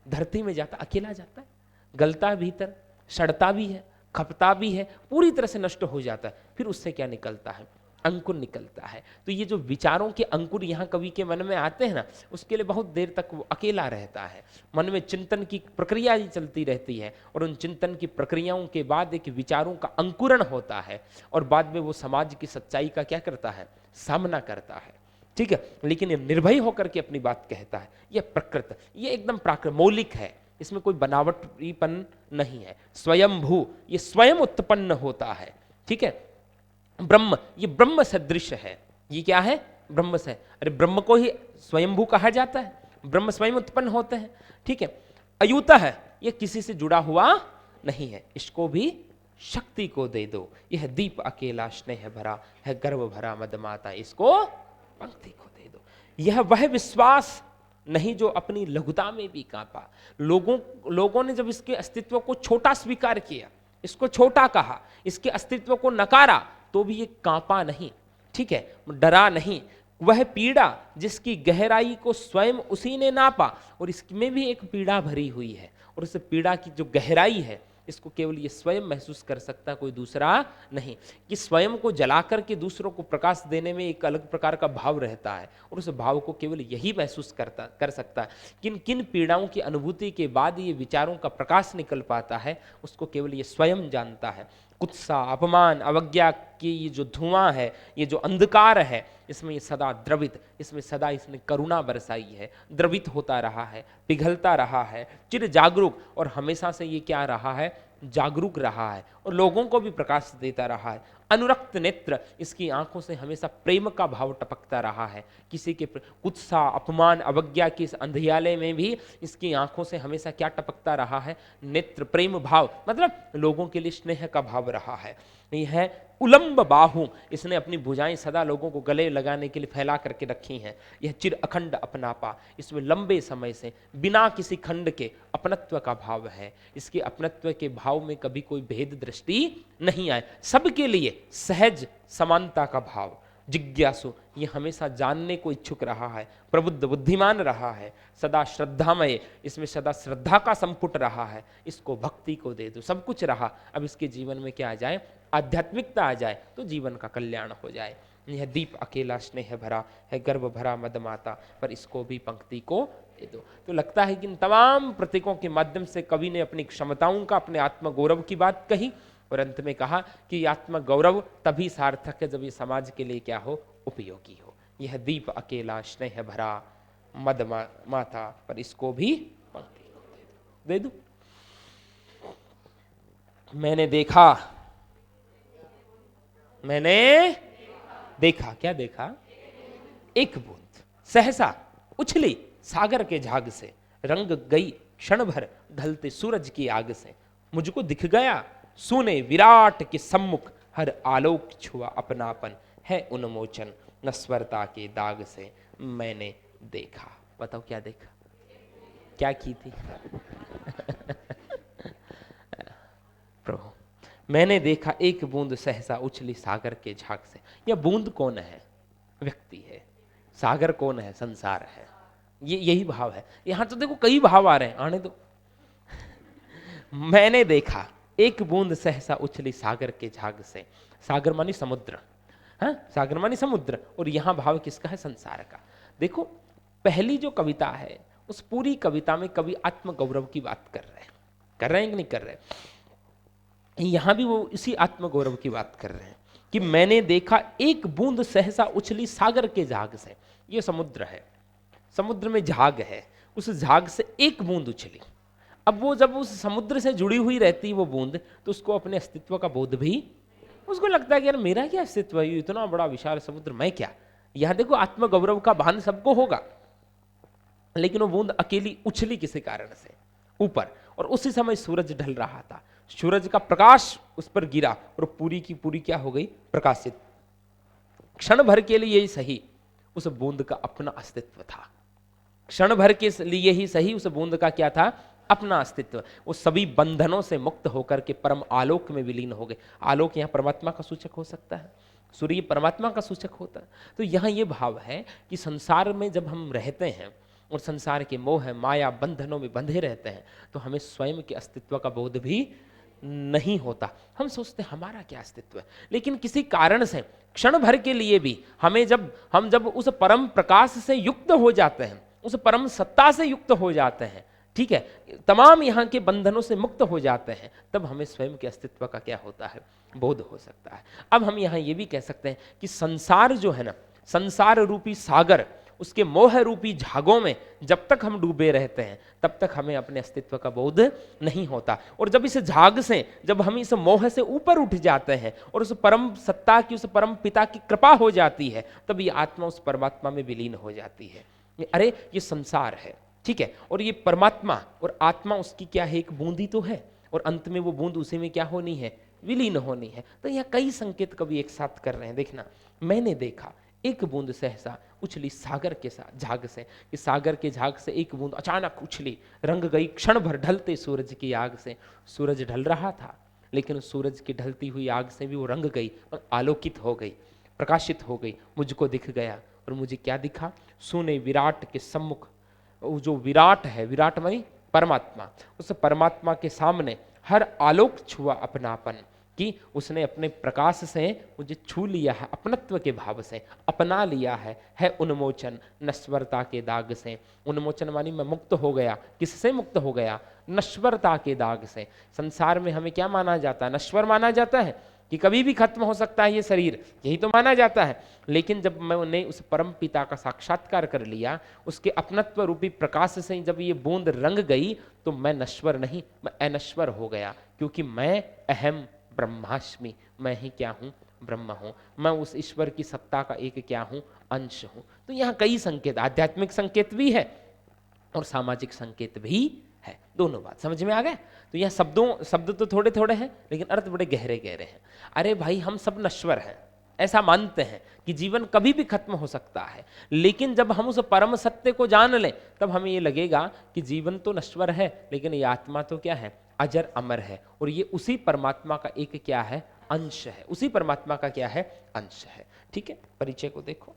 धरती में जाता अकेला जाता है, गलता भीतर, सड़ता भी है, खपता भी है, पूरी तरह से नष्ट हो जाता है। फिर उससे क्या निकलता है? अंकुर निकलता है। तो ये जो विचारों के अंकुर यहाँ कवि के मन में आते हैं ना, उसके लिए बहुत देर तक वो अकेला रहता है। मन में चिंतन की प्रक्रिया ही चलती रहती है, और उन चिंतन की प्रक्रियाओं के बाद एक विचारों का अंकुरण होता है, और बाद में वो समाज की सच्चाई का क्या करता है? सामना करता है। ठीक है, लेकिन ये निर्भय होकर के अपनी बात कहता है। यह प्रकृत, ये एकदम प्राकृत मौलिक है, इसमें कोई बनावटीपन नहीं है। स्वयंभू, ये स्वयं उत्पन्न होता है। ठीक है, ब्रह्म, ये ब्रह्म सदृश है। ये क्या है? ब्रह्म से। अरे ब्रह्म को ही स्वयंभू कहा जाता है, ब्रह्म स्वयं उत्पन्न होते हैं। ठीक है, अयूता है, ये किसी से जुड़ा हुआ नहीं है, इसको भी शक्ति को दे दो। यह दीप अकेला स्नेह भरा है, गर्भ भरा मदमाता, इसको पंक्ति को दे दो। यह वह विश्वास नहीं जो अपनी लघुता में भी कांपा। लोगों ने जब इसके अस्तित्व को छोटा स्वीकार किया, इसको छोटा कहा, इसके अस्तित्व को नकारा, तो भी ये कांपा नहीं। ठीक है, डरा नहीं। वह पीड़ा जिसकी गहराई को स्वयं उसी ने नापा, और इसमें भी एक पीड़ा भरी हुई है, और उस पीड़ा की जो गहराई है इसको केवल ये स्वयं महसूस कर सकता, कोई दूसरा नहीं। कि स्वयं को जला करके दूसरों को प्रकाश देने में एक अलग प्रकार का भाव रहता है, और उस भाव को केवल यही महसूस कर सकता है। किन किन पीड़ाओं की अनुभूति के बाद ये विचारों का प्रकाश निकल पाता है, उसको केवल ये स्वयं जानता है। कुत्सा, अपमान, अवज्ञा की ये जो धुआं है, ये जो अंधकार है, इसमें ये सदा द्रवित, इसमें सदा इसने करुणा बरसाई है, द्रवित होता रहा है, पिघलता रहा है, चिर जागरूक, और हमेशा से ये क्या रहा है, जागरूक रहा है, और लोगों को भी प्रकाश देता रहा है। अनुरक्त नेत्र, इसकी आंखों से हमेशा प्रेम का भाव टपकता रहा है। किसी के कुत्सा, अपमान, अवज्ञा की इस अंधियाले में भी इसकी आंखों से हमेशा क्या टपकता रहा है, नेत्र, प्रेम भाव, मतलब लोगों के लिए स्नेह का भाव रहा है। यह है उलंब बाहु, इसने अपनी भुजाएं सदा लोगों को गले लगाने के लिए फैला करके रखी हैं। यह चिर अखंड अपनापा, इसमें लंबे समय से बिना किसी खंड के अपनत्व का भाव है। इसके अपनत्व के भाव में कभी कोई भेद दृष्टि नहीं आए, सबके लिए सहज समानता का भाव। जिज्ञासु, ये हमेशा जानने को इच्छुक रहा है, प्रबुद्ध, बुद्धिमान रहा है, सदा श्रद्धामय, इसमें सदा श्रद्धा का संपुट रहा है। इसको भक्ति को दे दो, सब कुछ रहा। अब इसके जीवन में क्या आ जाए, आध्यात्मिकता आ जाए, तो जीवन का कल्याण हो जाए। यह दीप अकेला स्नेह भरा है, गर्भ भरा मदमाता, पर इसको भी पंक्ति को दे दो। तो लगता है कि इन तमाम प्रतीकों के माध्यम से कवि ने अपनी क्षमताओं का, अपने आत्मगौरव की बात कही, और अंत में कहा कि आत्मगौरव तभी सार्थक है जब ये समाज के लिए क्या हो, उपयोगी हो। यह दीप अकेला स्नेह भरा मद माता, पर इसको भी पंक्ति को दे दो। मैंने देखा, मैंने देखा, क्या देखा, एक बूंद सहसा उछली सागर के झाग से, रंग गई क्षण भर ढलते सूरज की आग से। मुझको दिख गया सुने विराट के सम्मुख, हर आलोक छुआ अपनापन है उन्मोचन, नस्वरता के दाग से मैंने देखा। बताओ क्या देखा, क्या की थी प्रभु, मैंने देखा एक बूंद सहसा उछली सागर के झाग से। यह बूंद कौन है, व्यक्ति है। सागर कौन है, संसार है। ये यही भाव है। यहां तो देखो कई भाव आ रहे हैं, आने दो। मैंने देखा एक बूंद सहसा उछली सागर के झाग से। सागर मानी समुद्र, हाँ, सागर मानी समुद्र, और यहां भाव किसका है, संसार का। देखो पहली जो कविता है, उस पूरी कविता में कवि आत्मगौरव की बात कर रहे हैं कि नहीं कर रहे। यहां भी वो इसी आत्मगौरव की बात कर रहे हैं कि मैंने देखा एक बूंद सहसा उछली सागर के झाग से। ये समुद्र है, समुद्र में झाग है, उस झाग से एक बूंद उछली। अब वो जब उस समुद्र से जुड़ी हुई रहती है वो बूंद, तो उसको अपने अस्तित्व का बोध भी, उसको लगता है कि यार मेरा क्या अस्तित्व है, इतना बड़ा विशाल समुद्र, मैं क्या। यहां देखो आत्मगौरव का भान सबको होगा, लेकिन वो बूंद अकेली उछली किसी कारण से ऊपर, और उसी समय सूरज ढल रहा था। सूरज का प्रकाश उस पर गिरा और पूरी की पूरी क्या हो गई, प्रकाशित। क्षण भर के लिए ही सही उस बूंद का अपना अस्तित्व था, क्षण भर के लिए ही सही उस बूंद का क्या था, अपना अस्तित्व। वो सभी बंधनों से मुक्त होकर के परम आलोक में विलीन हो गए। आलोक यहाँ परमात्मा का सूचक हो सकता है, सूर्य परमात्मा का सूचक होता है। तो यहाँ ये भाव है कि संसार में जब हम रहते हैं और संसार के मोह माया बंधनों में बंधे रहते हैं, तो हमें स्वयं के अस्तित्व का बोध भी नहीं होता। हम सोचते हैं हमारा क्या अस्तित्व है, लेकिन किसी कारण से क्षण भर के लिए भी हमें हम जब उस परम प्रकाश से युक्त हो जाते हैं, उस परम सत्ता से युक्त हो जाते हैं, ठीक है, तमाम यहाँ के बंधनों से मुक्त हो जाते हैं, तब हमें स्वयं के अस्तित्व का क्या होता है, बोध हो सकता है। अब हम यहाँ ये भी कह सकते हैं कि संसार जो है ना, संसार रूपी सागर, उसके मोह रूपी झागों में जब तक हम डूबे रहते हैं तब तक हमें अपने अस्तित्व का बोध नहीं होता। और जब इस झाग से, जब हम इस मोह से ऊपर उठ जाते हैं और उस परम सत्ता की, उस परम पिता की कृपा हो जाती है, तब ये आत्मा उस परमात्मा में विलीन हो जाती है। अरे ये संसार है, ठीक है, और ये परमात्मा और आत्मा उसकी क्या है, एक बूंदी तो है, और अंत में वो बूंद उसी में क्या होनी है, विलीन होनी है। तो यहाँ कई संकेत कवि एक साथ कर रहे हैं। देखना, मैंने देखा एक बूंद सहसा उछली सागर के साथ झाग से, कि सागर के झाग से एक बूंद अचानक उछली, रंग गई क्षण भर ढलते सूरज की आग से। सूरज ढल रहा था, लेकिन उस सूरज की ढलती हुई आग से भी वो रंग गई और आलोकित हो गई, प्रकाशित हो गई। मुझको दिख गया, और मुझे क्या दिखा, सुने विराट के सम्मुख, जो विराट है, विराट मानी परमात्मा, उस परमात्मा के सामने हर आलोक छुआ अपनापन, कि उसने अपने प्रकाश से मुझे छू लिया है, अपनत्व के भाव से अपना लिया है उन्मोचन नश्वरता के दाग से। उन्मोचन मानी मैं मुक्त हो गया। किससे मुक्त हो गया? नश्वरता के दाग से। संसार में हमें क्या माना जाता है? नश्वर माना जाता है कि कभी भी खत्म हो सकता है ये शरीर, यही तो माना जाता है। लेकिन जब मैंने उस परम पिता का साक्षात्कार कर लिया, उसके अपनत्व रूपी प्रकाश से जब ये बूंद रंग गई, तो मैं नश्वर नहीं, मैं अनश्वर हो गया, क्योंकि मैं अहम ब्रह्मास्मि, मैं ही क्या हूं? ब्रह्म हूं। मैं उस ईश्वर की सत्ता का एक क्या हूं? अंश हूं। तो यहाँ कई संकेत, आध्यात्मिक संकेत भी है और सामाजिक संकेत भी है, दोनों बात समझ में आ गए। तो यह शब्द तो थोड़े थोड़े हैं, लेकिन अर्थ बड़े गहरे गहरे हैं। अरे भाई, हम सब नश्वर हैं, ऐसा मानते हैं कि जीवन कभी भी खत्म हो सकता है, लेकिन जब हम उस परम सत्य को जान लें, तब हमें ये लगेगा कि जीवन तो नश्वर है, लेकिन ये आत्मा तो क्या है? अजर अमर है, और ये उसी परमात्मा का एक क्या है? अंश है। उसी परमात्मा का क्या है? अंश है। ठीक है, परिचय को देखो।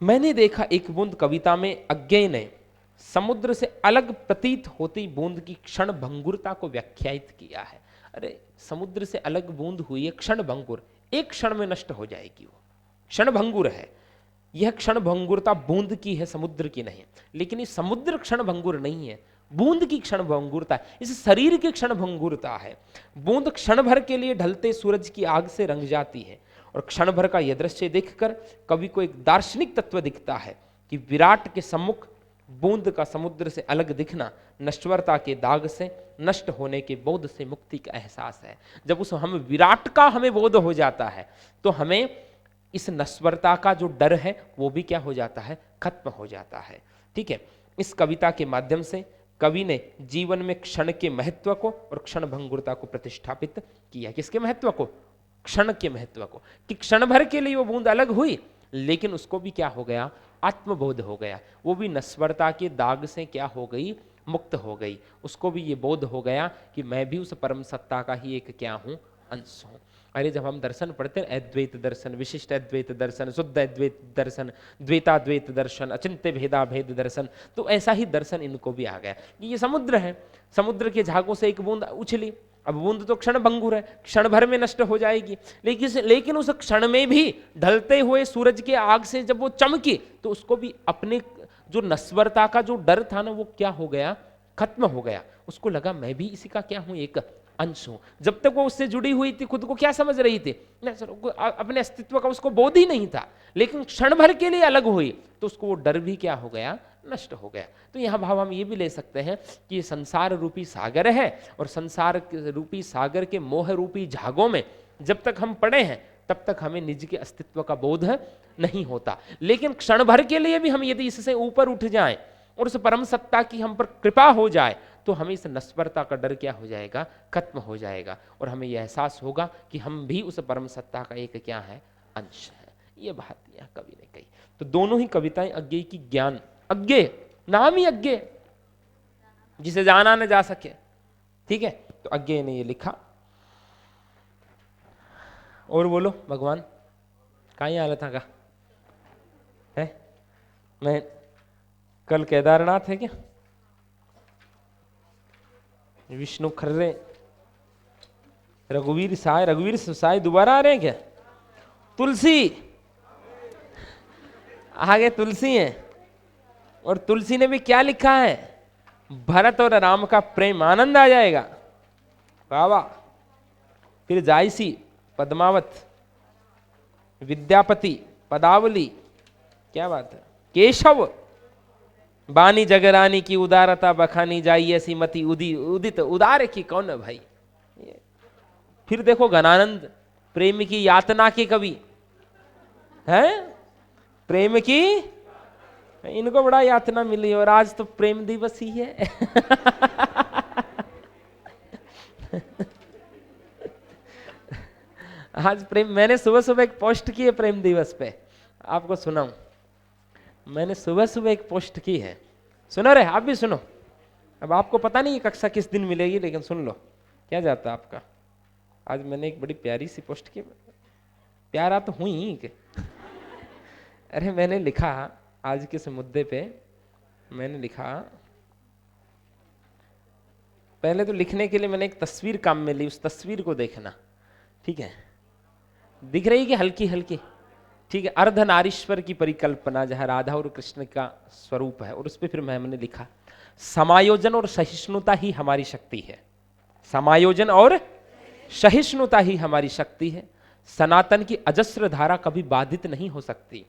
मैंने देखा एक बूंद कविता में अज्ञेय ने समुद्र से अलग प्रतीत होती बूंद की क्षण भंगुरता को व्याख्यायित किया है। अरे, समुद्र से अलग बूंद हुई है, क्षण भंगुर, एक क्षण में नष्ट हो जाएगी, वो क्षण भंगुर है। यह क्षण भंगुरता बूंद की है, समुद्र की नहीं। लेकिन ये समुद्र क्षण भंगुर नहीं है, बूंद की क्षण भंगुरता है, इस शरीर की क्षण भंगुरता है। बूंद क्षण भर के लिए ढलते सूरज की आग से रंग जाती है, और क्षण भर का यह दृश्य देखकर कवि को एक दार्शनिक तत्व दिखता है कि विराट के सम्मुख बूंद का समुद्र से अलग दिखना नश्वरता के दाग से, नष्ट होने के बोध से मुक्ति का एहसास है। जब उस हम विराट का हमें बोध हो जाता है, तो हमें इस नश्वरता का जो डर है वो भी क्या हो जाता है? खत्म हो जाता है। ठीक है, इस कविता के माध्यम से कवि ने जीवन में क्षण के महत्व को और क्षण भंगुरता को प्रतिष्ठापित किया। किसके महत्व को? क्षण के महत्व को, कि क्षण भर के लिए वो बूंद अलग हुई, लेकिन उसको भी क्या हो गया? आत्मबोध हो गया। वो भी नश्वरता के दाग से क्या हो गई? मुक्त हो गई। उसको भी ये बोध हो गया कि मैं भी उस परम सत्ता का ही एक क्या हूं? अंश हूं। अरे, जब हम दर्शन पढ़ते हैं, अद्वैत दर्शन, विशिष्ट अद्वैत दर्शन, शुद्ध अद्वैत दर्शन, द्वैताद्वैत दर्शन, अचिंत्य भेदा भेद दर्शन, तो ऐसा ही दर्शन इनको भी आ गया। ये समुद्र है, समुद्र के झागों से एक बूंद उछली। अब बूंद तो क्षण भंगुर है, क्षण भर में नष्ट हो जाएगी, लेकिन उस क्षण में भी ढलते हुए सूरज के आग से जब वो चमकी, तो उसको भी अपने जो नश्वरता का जो डर था ना, वो क्या हो गया? खत्म हो गया। उसको लगा मैं भी इसी का क्या हूं? एक अंश हूं। जब तक वो उससे जुड़ी हुई थी, खुद को क्या समझ रही थी? अपने अस्तित्व का उसको बोध ही नहीं था। लेकिन क्षण भर के लिए अलग हुई, तो उसको वो डर भी क्या हो गया? नष्ट हो गया। तो यह भाव हम ये भी ले सकते हैं कि ये संसार रूपी सागर है, और संसार रूपी सागर के मोह रूपी झागों में जब तक हम पड़े हैं, तब तक हमें निज के अस्तित्व का बोध नहीं होता। लेकिन क्षण भर के लिए भी हम यदि इससे ऊपर उठ जाएं और उस परम सत्ता की हम पर कृपा हो जाए, तो हमें इस नश्वरता का डर क्या हो जाएगा? खत्म हो जाएगा, और हमें यह एहसास होगा कि हम भी उस परम सत्ता का एक क्या है? अंश है। ये बात यह कवि ने कही। तो दोनों ही कविताएं अज्ञेय की ज्ञान, अज्ञेय नाम ही अज्ञेय, जिसे जाना न जा सके। ठीक है, तो अज्ञेय ने ये लिखा। और बोलो भगवान, कहाँ हालत था का है? मैं कल केदारनाथ है क्या? विष्णु खर्रे, रघुवीर साय दोबारा आ रहे हैं क्या? तुलसी आगे तुलसी है, और तुलसी ने भी क्या लिखा है? भरत और राम का प्रेम, आनंद आ जाएगा। वाह। फिर जायसी, पद्मावत, विद्यापति, पदावली, क्या बात है, केशव, बानी जगरानी की उदारता बखानी जाई, ऐसी मति उदित उदार की कौन है भाई। फिर देखो घनानंद, प्रेम की यातना के कवि हैं, प्रेम की, इनको बड़ा यातना मिली, और आज तो प्रेम दिवस ही है। आज प्रेम, मैंने सुबह सुबह एक पोस्ट की है प्रेम दिवस पे, आपको सुनाऊं। मैंने सुबह सुबह एक पोस्ट की है, सुनो रे, आप भी सुनो। अब आपको पता नहीं कक्षा किस दिन मिलेगी, लेकिन सुन लो क्या जाता आपका। आज मैंने एक बड़ी प्यारी सी पोस्ट की, प्यारा तो हुई। अरे मैंने लिखा आज के इस मुद्दे पे, मैंने लिखा पहले तो लिखने के लिए मैंने एक तस्वीर काम में ली, उस तस्वीर को देखना, ठीक है? दिख रही कि हल्की हल्की, ठीक है? अर्धनारीश्वर की परिकल्पना जहां राधा और कृष्ण का स्वरूप है, और उस पर फिर मैंने लिखा समायोजन और सहिष्णुता ही हमारी शक्ति है। समायोजन और सहिष्णुता ही हमारी शक्ति है। सनातन की अजस्र धारा कभी बाधित नहीं हो सकती।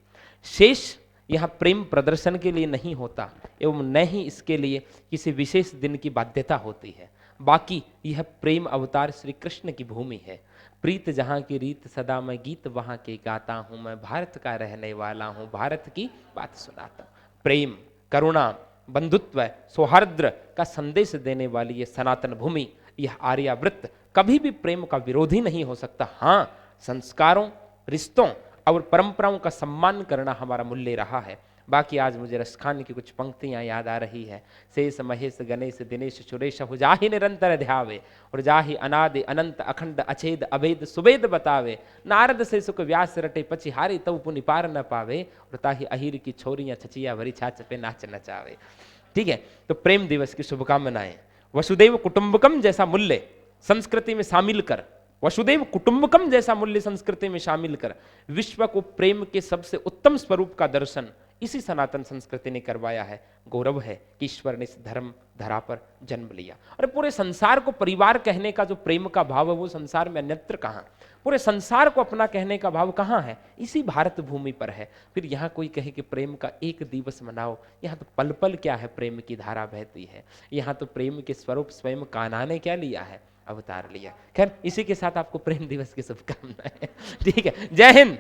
शेष यह प्रेम प्रदर्शन के लिए नहीं होता एवं न ही इसके लिए किसी विशेष दिन की बाध्यता होती है। बाकी यह प्रेम अवतार श्री कृष्ण की भूमि है। प्रीत जहाँ की रीत सदा मैं गीत वहाँ के गाता हूँ, मैं भारत का रहने वाला हूँ, भारत की बात सुनाता हूँ। प्रेम, करुणा, बंधुत्व, सौहार्द्र का संदेश देने वाली यह सनातन भूमि, यह आर्यावृत्त कभी भी प्रेम का विरोधी नहीं हो सकता। हाँ, संस्कारों, रिश्तों और परंपराओं का सम्मान करना हमारा मूल्य रहा है। बाकी आज मुझे रसखान की कुछ पंक्तियां याद आ रही है। शेष महेश गणेश दिनेश सुरेश हो जाहि निरंतर ध्यावे, और जाहि अनादि अनंत अखंड अछेद अभेद सुवेद बतावे, नारद से सुख व्यास रटे पचिहारी तव पुनि पार न पावे, और ताहि अहिर की छोरियां छचिया भरी छाछ पे नाच नचावे। ठीक है, तो प्रेम दिवस की शुभकामनाएं। वसुदेव कुटुंबकम जैसा मूल्य संस्कृति में शामिल कर, वसुदेव कुटुंबकम जैसा मूल्य संस्कृति में शामिल कर विश्व को प्रेम के सबसे उत्तम स्वरूप का दर्शन इसी सनातन संस्कृति ने करवाया है। गौरव है कि ईश्वर ने इस धर्म धरा पर जन्म लिया। और पूरे संसार को परिवार कहने का जो प्रेम का भाव है वो संसार में अन्यत्र कहाँ, पूरे संसार को अपना कहने का भाव कहाँ है? इसी भारत भूमि पर है। फिर यहाँ कोई कहे कि प्रेम का एक दिवस मनाओ, यहाँ तो पल पल क्या है प्रेम की धारा बहती है। यहाँ तो प्रेम के स्वरूप स्वयं कान्हा ने क्या लिया है? अवतार लिया। खैर, इसी के साथ आपको प्रेम दिवस की शुभकामनाएं। ठीक है, जय हिंद।